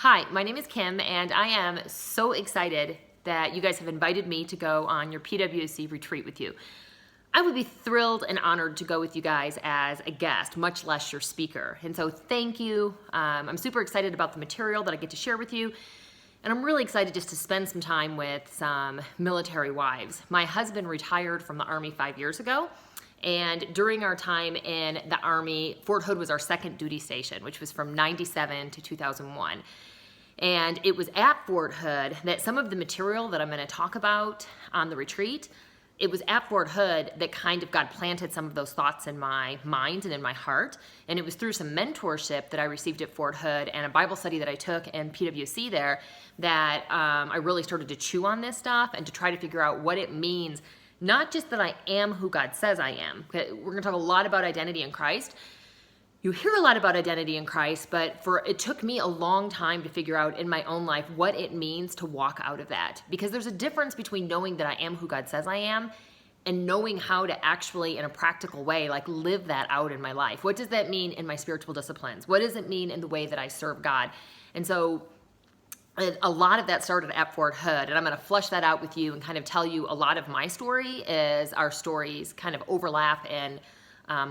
Hi, my name is Kim, and I am so excited that you guys have invited me to go on your PWC retreat with you. I would be thrilled and honored to go with you guys as a guest, much less your speaker. And so thank you. I'm super excited about the material that I get to share with you. And I'm really excited just to spend some time with some military wives. My husband retired from the Army 5 years ago. And during our time in the Army, Fort Hood was our second duty station, which was from 97 to 2001. And it was at Fort Hood that some of the material that I'm going to talk about on the retreat, it was at Fort Hood that kind of God planted some of those thoughts in my mind and in my heart. And it was through some mentorship that I received at Fort Hood and a Bible study that I took in PWC there that I really started to chew on this stuff and to try to figure out what it means. Not just that I am who God says I am. We're going to talk a lot about identity in Christ. You hear a lot about identity in Christ, but it took me a long time to figure out in my own life what it means to walk out of that. Because there's a difference between knowing that I am who God says I am and knowing how to actually, in a practical way, live that out in my life. What does that mean in my spiritual disciplines? What does it mean in the way that I serve God? And so a lot of that started at Fort Hood, and I'm going to flush that out with you and kind of tell you a lot of my story as our stories kind of overlap and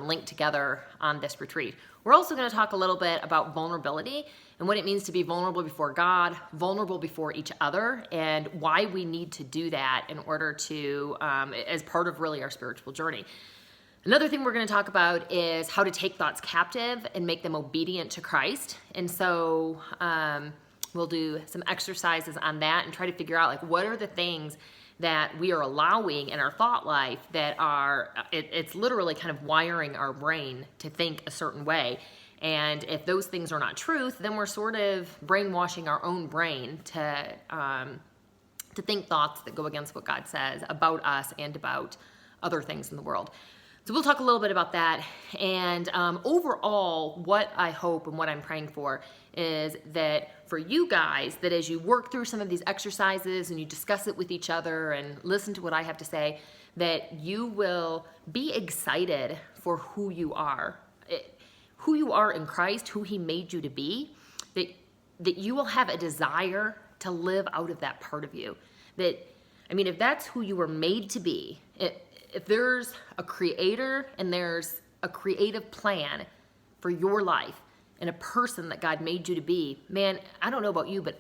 linked together on this retreat. We're also going to talk a little bit about vulnerability and what it means to be vulnerable before God, vulnerable before each other, and why we need to do that in order to, as part of really our spiritual journey. Another thing we're going to talk about is how to take thoughts captive and make them obedient to Christ. And so we'll do some exercises on that and try to figure out what are the things that we are allowing in our thought life that are, it's literally kind of wiring our brain to think a certain way. And if those things are not truth, then we're sort of brainwashing our own brain to think thoughts that go against what God says about us and about other things in the world. So we'll talk a little bit about that. And overall, what I hope and what I'm praying for is that for you guys, that as you work through some of these exercises and you discuss it with each other and listen to what I have to say, that you will be excited for who you are in Christ, who He made you to be, that you will have a desire to live out of that part of you. If that's who you were made to be, if there's a creator and there's a creative plan for your life and a person that God made you to be, man, I don't know about you, but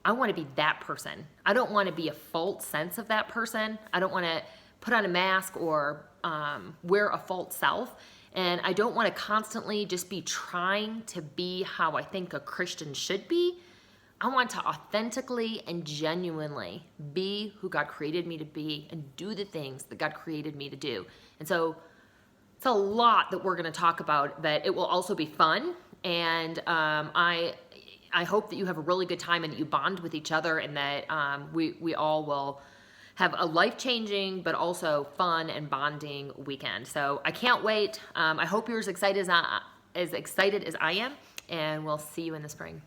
I want to be that person. I don't want to be a false sense of that person. I don't want to put on a mask or wear a false self. And I don't want to constantly just be trying to be how I think a Christian should be. I want to authentically and genuinely be who God created me to be and do the things that God created me to do. And so it's a lot that we're going to talk about, but it will also be fun. And I hope that you have a really good time and that you bond with each other and that we all will have a life-changing but also fun and bonding weekend. So I can't wait. I hope you're as excited as I am, and we'll see you in the spring.